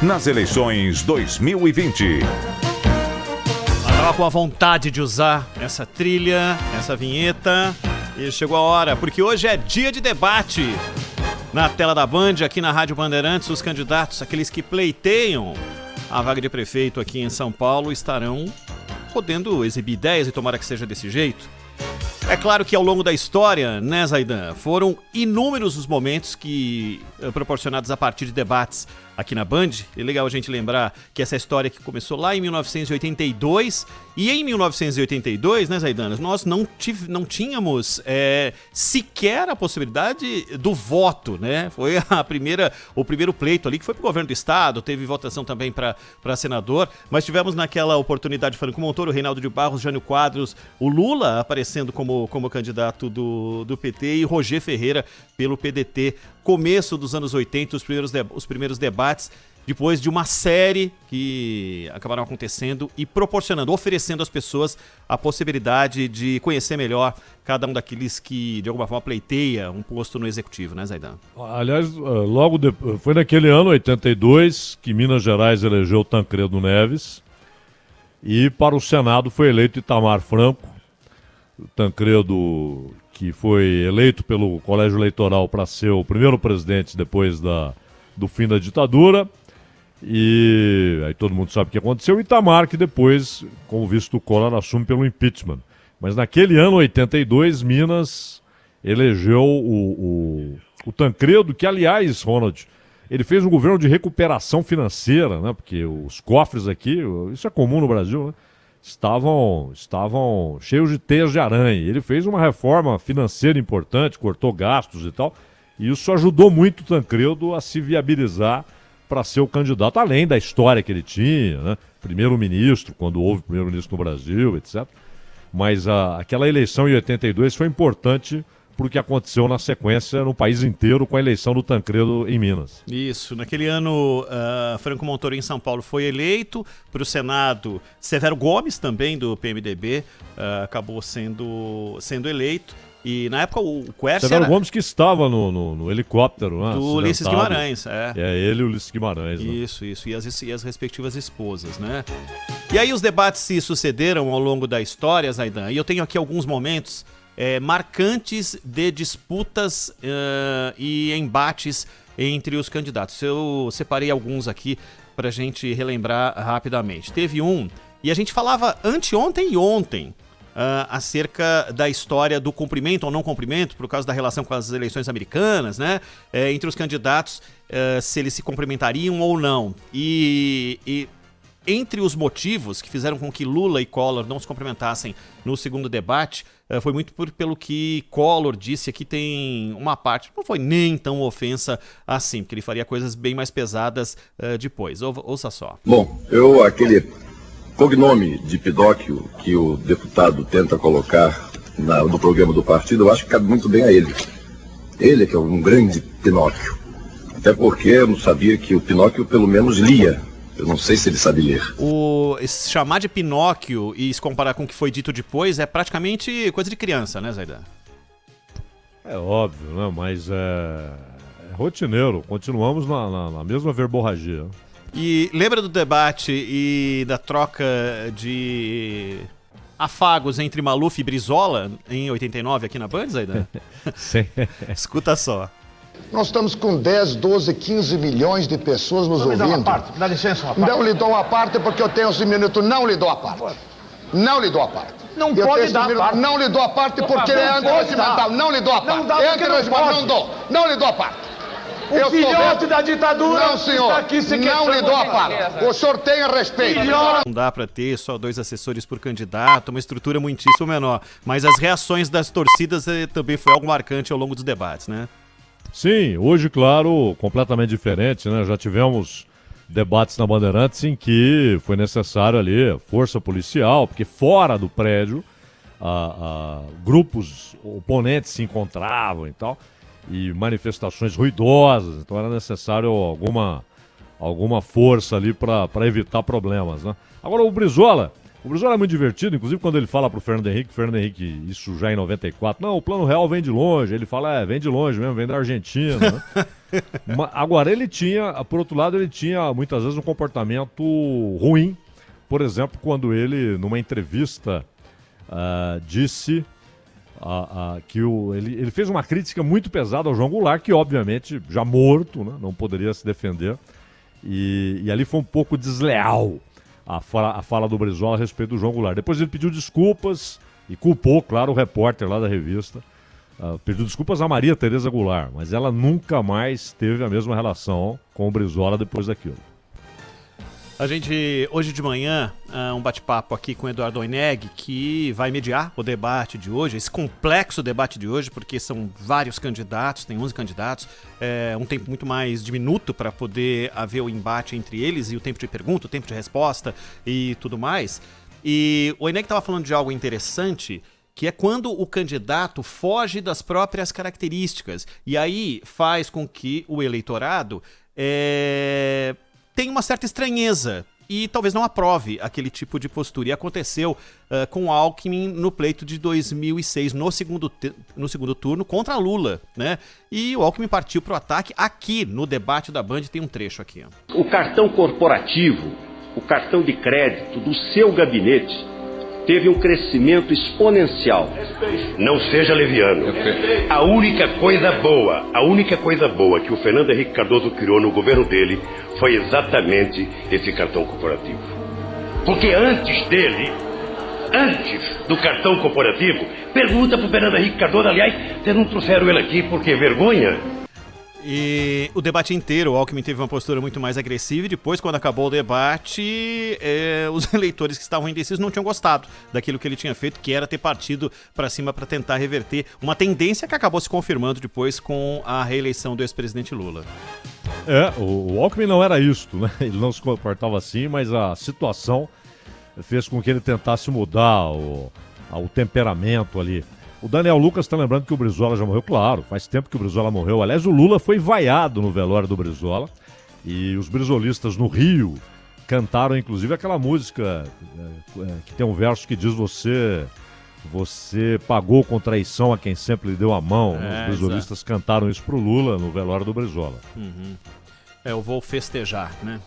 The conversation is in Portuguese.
nas eleições 2020. Estava com a vontade de usar essa trilha, essa vinheta, e chegou a hora, porque hoje é dia de debate. Na tela da Band, aqui na Rádio Bandeirantes, os candidatos, aqueles que pleiteiam a vaga de prefeito aqui em São Paulo, estarão podendo exibir ideias e tomara que seja desse jeito. É claro que ao longo da história, né, Zaidan, foram inúmeros os momentos que proporcionados a partir de debates aqui na Band. É legal a gente lembrar que essa história que começou lá em 1982, e em 1982, né, Zaidan, nós não tínhamos sequer a possibilidade do voto, né? Foi o primeiro pleito ali que foi pro governo do estado, teve votação também para senador, mas tivemos naquela oportunidade Franco Montoro, Reinaldo de Barros, Jânio Quadros, o Lula aparecendo como candidato do PT e Roger Ferreira pelo PDT. Começo dos anos 80, os primeiros debates, depois de uma série que acabaram acontecendo e oferecendo às pessoas a possibilidade de conhecer melhor cada um daqueles que, de alguma forma, pleiteia um posto no executivo, né, Zaidan? Aliás, foi naquele ano, 82, que Minas Gerais elegeu Tancredo Neves e para o Senado foi eleito Itamar Franco. Tancredo, que foi eleito pelo Colégio Eleitoral para ser o primeiro presidente depois do fim da ditadura. E aí todo mundo sabe o que aconteceu. Itamar, que depois, como vice do Collor, assume pelo impeachment. Mas naquele ano, 82, Minas elegeu o Tancredo, que, aliás, Ronald, ele fez um governo de recuperação financeira, né? Porque os cofres aqui, isso é comum no Brasil, né? Estavam cheios de teias de aranha. Ele fez uma reforma financeira importante, cortou gastos e tal, e isso ajudou muito o Tancredo a se viabilizar para ser o candidato, além da história que ele tinha, né? Primeiro-ministro, quando houve primeiro-ministro no Brasil, etc. Mas aquela eleição em 82 foi importante porque aconteceu na sequência no país inteiro com a eleição do Tancredo em Minas. Isso, naquele ano Franco Montoro em São Paulo foi eleito, para o Senado Severo Gomes também do PMDB acabou sendo eleito, e na época o Quercia Severo Gomes que estava no helicóptero, né, do Ulisses Guimarães. Ele e o Ulisses Guimarães. Isso, e as respectivas esposas, né? E aí os debates se sucederam ao longo da história, Zaidan, e eu tenho aqui alguns momentos marcantes de disputas e embates entre os candidatos. Eu separei alguns aqui para a gente relembrar rapidamente. Teve um, e a gente falava anteontem e ontem acerca da história do cumprimento ou não cumprimento, por causa da relação com as eleições americanas, né? Entre os candidatos, se eles se cumprimentariam ou não. E entre os motivos que fizeram com que Lula e Collor não se cumprimentassem no segundo debate, foi muito pelo que Collor disse. Aqui tem uma parte, não foi nem tão ofensa assim, porque ele faria coisas bem mais pesadas depois. Ouça só. Bom, aquele cognome de Pinóquio que o deputado tenta colocar no programa do partido, eu acho que cabe muito bem a ele. Ele é que é um grande Pinóquio. Até porque eu não sabia que o Pinóquio pelo menos lia. Eu não sei se ele sabe ler. Chamar de Pinóquio e se comparar com o que foi dito depois é praticamente coisa de criança, né, Zaidan? É óbvio, né? Mas é rotineiro. Continuamos na mesma verborragia. E lembra do debate e da troca de afagos entre Maluf e Brizola em 89 aqui na Band, Zaidan? Sim. Escuta só. Nós estamos com 10, 12, 15 milhões de pessoas nos ouvindo. Dá licença uma parte. Não lhe dou a parte porque eu tenho 11 minutos. Não lhe dou a parte. Não lhe dou a parte. Não pode dar a parte. Não lhe dou a parte porque é antirregimental. Não lhe dou a parte. É antirregimental. Não dou. Não lhe dou a parte. O filhote da ditadura não, senhor, está aqui. Não lhe dou a parte. O senhor tenha respeito. Não dá para ter só 2 assessores por candidato, uma estrutura muitíssimo menor. Mas as reações das torcidas também foi algo marcante ao longo dos debates, né? Sim, hoje, claro, completamente diferente, né? Já tivemos debates na Bandeirantes em que foi necessário ali força policial, porque fora do prédio grupos oponentes se encontravam e tal, e manifestações ruidosas, então era necessário alguma força ali para evitar problemas, né? Agora o Brizola é muito divertido, inclusive quando ele fala pro Fernando Henrique, isso já em 94, não, o Plano Real vem de longe, ele fala, vem de longe mesmo, vem da Argentina, né? Agora, ele tinha, por outro lado, ele tinha muitas vezes um comportamento ruim. Por exemplo, quando ele, numa entrevista, disse que ele fez uma crítica muito pesada ao João Goulart, que obviamente já morto, né, não poderia se defender. E ali foi um pouco desleal a fala do Brizola a respeito do João Goulart. Depois ele pediu desculpas e culpou, claro, o repórter lá da revista. Pediu desculpas a Maria Tereza Goulart, mas ela nunca mais teve a mesma relação com o Brizola depois daquilo. A gente, hoje de manhã, um bate-papo aqui com o Eduardo Oineg, que vai mediar o debate de hoje, esse complexo debate de hoje, porque são vários candidatos, tem 11 candidatos, um tempo muito mais diminuto para poder haver o embate entre eles, e o tempo de pergunta, o tempo de resposta e tudo mais. E o Oineg estava falando de algo interessante, que é quando o candidato foge das próprias características, e aí faz com que o eleitorado tem uma certa estranheza e talvez não aprove aquele tipo de postura. E aconteceu com o Alckmin no pleito de 2006, no segundo turno, contra Lula, né? E o Alckmin partiu para o ataque. Aqui, no debate da Band, tem um trecho aqui. Ó. O cartão corporativo, o cartão de crédito do seu gabinete teve um crescimento exponencial. Não seja leviano. A única coisa boa que o Fernando Henrique Cardoso criou no governo dele foi exatamente esse cartão corporativo. Porque antes do cartão corporativo, pergunta pro Fernando Henrique Cardoso, aliás, vocês não trouxeram ele aqui porque vergonha? E o debate inteiro, o Alckmin teve uma postura muito mais agressiva e depois, quando acabou o debate, os eleitores que estavam indecisos não tinham gostado daquilo que ele tinha feito, que era ter partido para cima para tentar reverter uma tendência que acabou se confirmando depois com a reeleição do ex-presidente Lula. O Alckmin não era isto, né? Ele não se comportava assim, mas a situação fez com que ele tentasse mudar o temperamento ali. O Daniel Lucas está lembrando que o Brizola já morreu. Claro, faz tempo que o Brizola morreu. Aliás, o Lula foi vaiado no velório do Brizola. E os brizolistas no Rio cantaram, inclusive, aquela música que tem um verso que diz você pagou com traição a quem sempre lhe deu a mão. Os brizolistas cantaram isso pro Lula no velório do Brizola. Eu vou festejar, né?